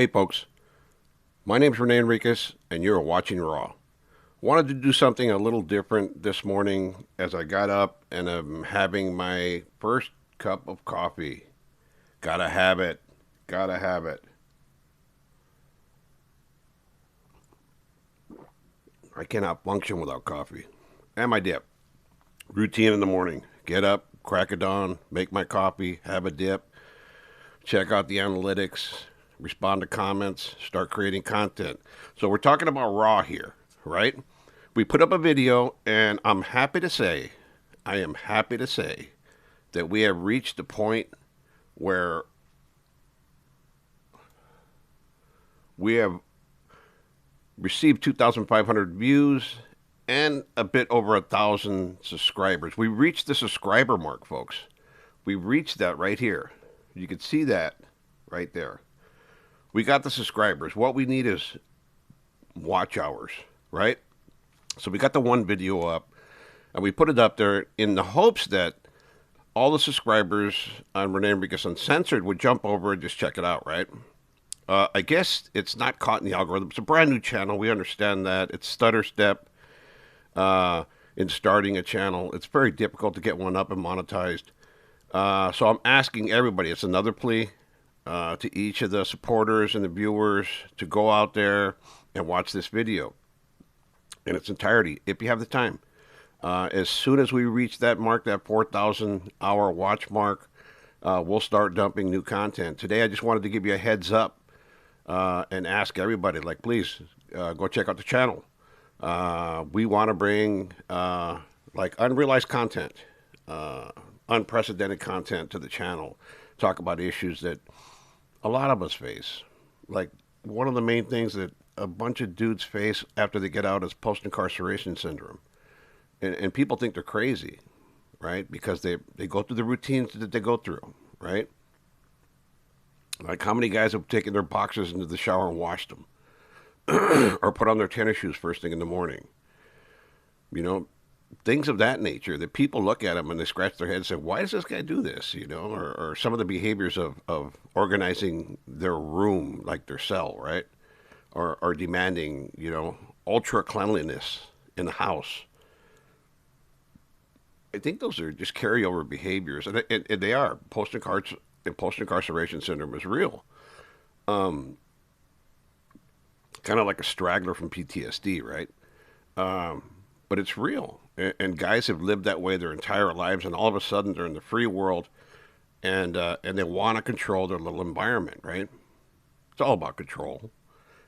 Hey folks, my name's Rene Enriquez and you're watching Raw. Wanted to do something a little different this morning as I got up and I'm having my first cup of coffee. Gotta have it. Gotta have it. I cannot function without coffee. And my dip. Routine in the morning. Get up, crack a dawn, make my coffee, have a dip, check out the analytics, respond to comments, start creating content. So we're talking about Raw here, right? We put up a video, and I am happy to say that we have reached the point where we have received 2,500 views and a bit over 1,000 subscribers. We reached the subscriber mark, folks. We reached that right here. You can see that right there. We got the subscribers. What we need is watch hours, right? So we got the one video up, and we put it up there in the hopes that all the subscribers on Rene Enriquez Uncensored would jump over and just check it out, right? I guess it's not caught in the algorithm. It's a brand new channel. We understand that. It's stutter step in starting a channel. It's very difficult to get one up and monetized. So I'm asking everybody, it's another plea to each of the supporters and the viewers to go out there and watch this video in its entirety if you have the time. As soon as we reach that mark, that 4,000 hour watch mark, we'll start dumping new content. Today, I just wanted to give you a heads up and ask everybody, like, please go check out the channel. We want to bring like unrealized content, unprecedented content to the channel. Talk about issues that a lot of us face. Like one of the main things that a bunch of dudes face after they get out is post-incarceration syndrome. And people think they're crazy, right? Because they go through the routines that they go through, right? Like how many guys have taken their boxers into the shower and washed them? Or put on their tennis shoes first thing in the morning. You know, things of that nature that people look at them and they scratch their head and say, why does this guy do this? You know, or some of the behaviors of organizing their room, like their cell, right? Or demanding, you know, ultra cleanliness in the house. I think those are just carryover behaviors, and they are. Post-incarceration syndrome is real. Um, Kind of like a straggler from PTSD, right? But it's real. And guys have lived that way their entire lives, and all of a sudden they're in the free world, and they want to control their little environment, right? It's all about control,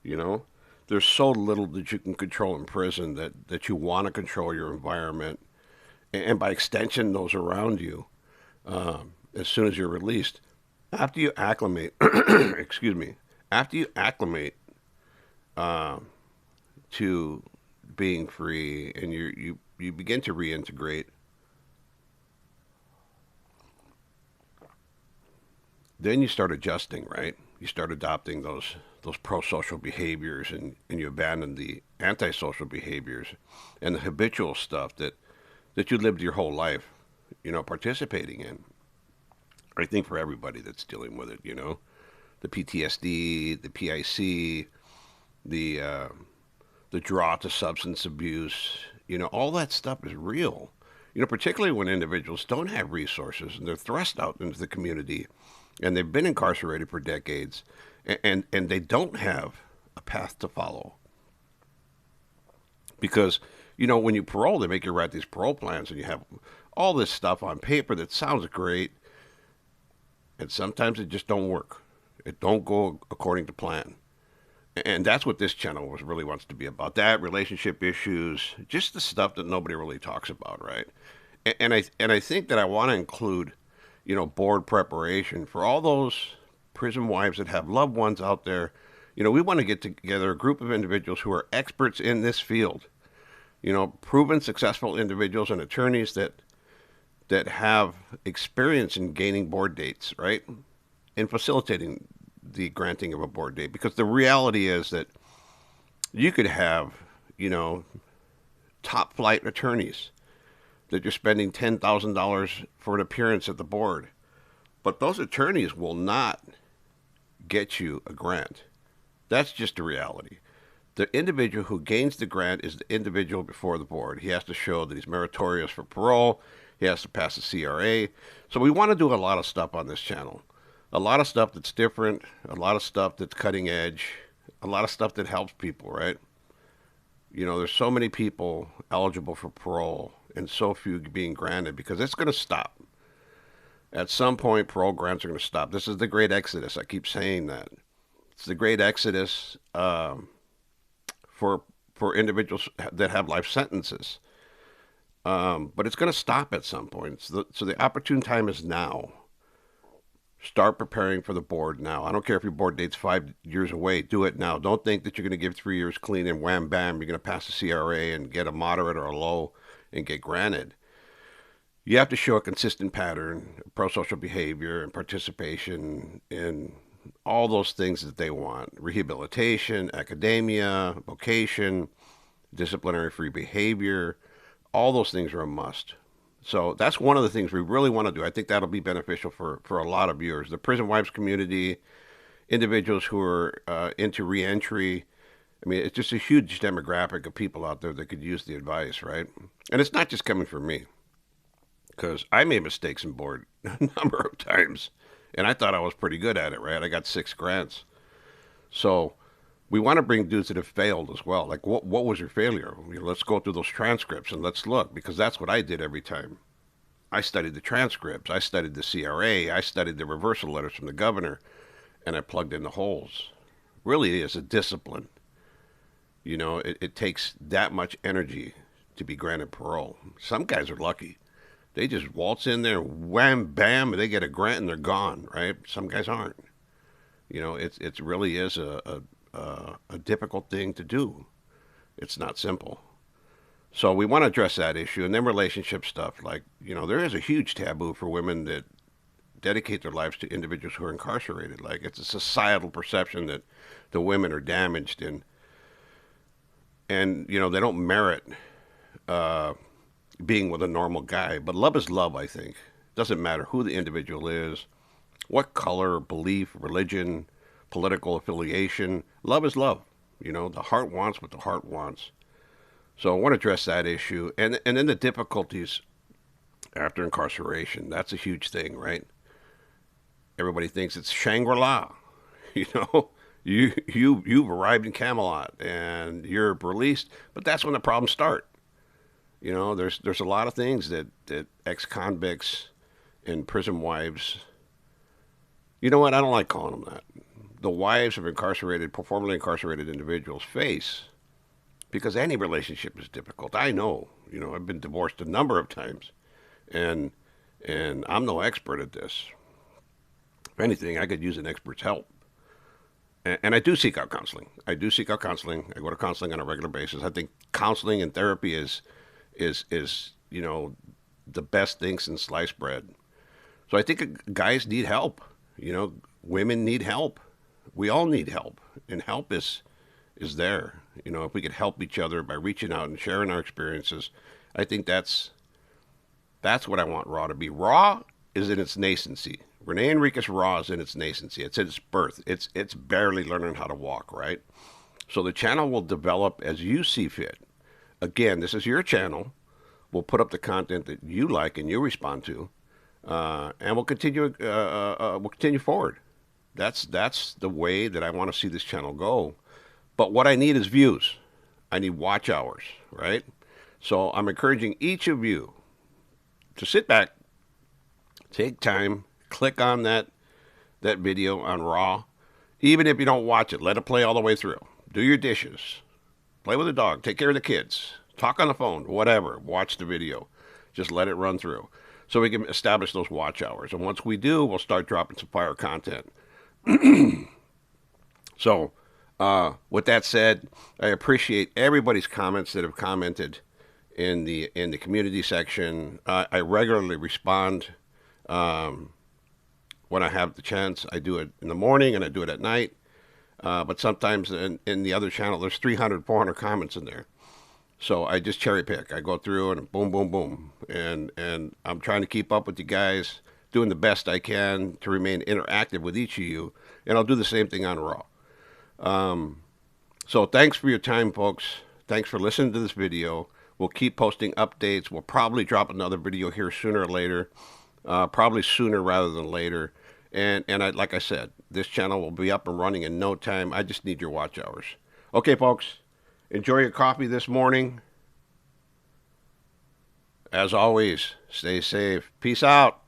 you know. There's so little that you can control in prison that you want to control your environment, and by extension, those around you. As soon as you're released, after you acclimate, excuse me, after you acclimate uh, to being free, and you begin to reintegrate, then you start adjusting, right? You start adopting those pro-social behaviors, and you abandon the antisocial behaviors and the habitual stuff that you lived your whole life, you know, participating in. I think for everybody that's dealing with it, you know, the PTSD, the PIC, the the draw to substance abuse, you know, all that stuff is real. You know, particularly when individuals don't have resources and they're thrust out into the community and they've been incarcerated for decades and they don't have a path to follow. Because, you know, when you parole, they make you write these parole plans and you have all this stuff on paper that sounds great, and sometimes it just don't work. It don't go according to plan. And that's what this channel was really wants to be about. That relationship issues, just the stuff that nobody really talks about, right? And I think that I want to include, you know, board preparation for all those prison wives that have loved ones out there. You know, we want to get together a group of individuals who are experts in this field. You know, proven successful individuals and attorneys that have experience in gaining board dates, right? And facilitating the granting of a board date. Because the reality is that you could have, you know, top flight attorneys that you're spending $10,000 for an appearance at the board. But those attorneys will not get you a grant. That's just the reality. The individual who gains the grant is the individual before the board. He has to show that he's meritorious for parole. He has to pass the CRA. So we want to do a lot of stuff on this channel. A lot of stuff that's different, a lot of stuff that's cutting edge, a lot of stuff that helps people, right? You know, there's so many people eligible for parole and so few being granted because it's going to stop. At some point, parole grants are going to stop. This is the great exodus. I keep saying that. It's the great exodus for individuals that have life sentences. But it's going to stop at some point. So the opportune time is now. Start preparing for the board now. I don't care if your board date's 5 years away. Do it now. Don't think that you're going to give 3 years clean and wham bam, you're going to pass the CRA and get a moderate or a low and get granted. You have to show a consistent pattern, pro-social behavior and participation in all those things that they want. Rehabilitation, academia, vocation, disciplinary free behavior. All those things are a must. So that's one of the things we really want to do. I think that'll be beneficial for a lot of viewers. The prison wives community, individuals who are into reentry. I mean, it's just a huge demographic of people out there that could use the advice, right? And it's not just coming from me, because I made mistakes in board a number of times, and I thought I was pretty good at it, right? I got 6 grants. So we want to bring dudes that have failed as well. Like, what was your failure? Let's go through those transcripts and let's look, because that's what I did every time. I studied the transcripts, I studied the CRA, I studied the reversal letters from the governor, and I plugged in the holes. Really is a discipline. You know, it takes that much energy to be granted parole. Some guys are lucky. They just waltz in there, wham, bam, and they get a grant and they're gone, right? Some guys aren't. You know, it really is a difficult thing to do. It's not simple. So we want to address that issue. And then relationship stuff. Like, you know, there is a huge taboo for women that dedicate their lives to individuals who are incarcerated. Like, it's a societal perception that the women are damaged and you know, they don't merit uh, being with a normal guy. But love is love, I think. It doesn't matter who the individual is, what color, belief, religion, political affiliation. Love is love. You know, the heart wants what the heart wants. So I want to address that issue. And then the difficulties after incarceration. That's a huge thing, right? Everybody thinks it's Shangri-La. You know, you've arrived in Camelot and you're released, but that's when the problems start. You know, there's a lot of things that ex-convicts and prison wives. You know what? I don't like calling them that. The wives of incarcerated, formerly incarcerated individuals face, because any relationship is difficult. I know. You know, I've been divorced a number of times, and I'm no expert at this. If anything, I could use an expert's help. And I do seek out counseling. I do seek out counseling. I go to counseling on a regular basis. I think counseling and therapy is you know, the best thing since sliced bread. So I think guys need help. You know, women need help. We all need help, and help is there. You know, if we could help each other by reaching out and sharing our experiences, I think that's what I want Raw to be. Raw is in its nascency. Rene Enriquez Raw is in its nascency. It's in its birth. It's barely learning how to walk, right? So the channel will develop as you see fit. Again, this is your channel. We'll put up the content that you like and you respond to, and we'll continue. We'll continue forward. That's the way that I want to see this channel go. But what I need is views. I need watch hours, right? So I'm encouraging each of you to sit back, take time, click on that video on Raw. Even if you don't watch it, let it play all the way through. Do your dishes, play with the dog, take care of the kids, talk on the phone, whatever. Watch the video. Just let it run through so we can establish those watch hours. And once we do, we'll start dropping some fire content. So, with that said, I appreciate everybody's comments that have commented in the community section. I regularly respond when I have the chance. I do it in the morning and I do it at night. But sometimes in the other channel, there's 300, 400 comments in there. So I just cherry pick. I go through and boom, boom, boom. And I'm trying to keep up with you guys, doing the best I can to remain interactive with each of you. And I'll do the same thing on Raw. So thanks for your time, folks. Thanks for listening to this video. We'll keep posting updates. We'll probably drop another video here sooner or later. Probably sooner rather than later. And like I said, this channel will be up and running in no time. I just need your watch hours. Okay, folks. Enjoy your coffee this morning. As always, stay safe. Peace out.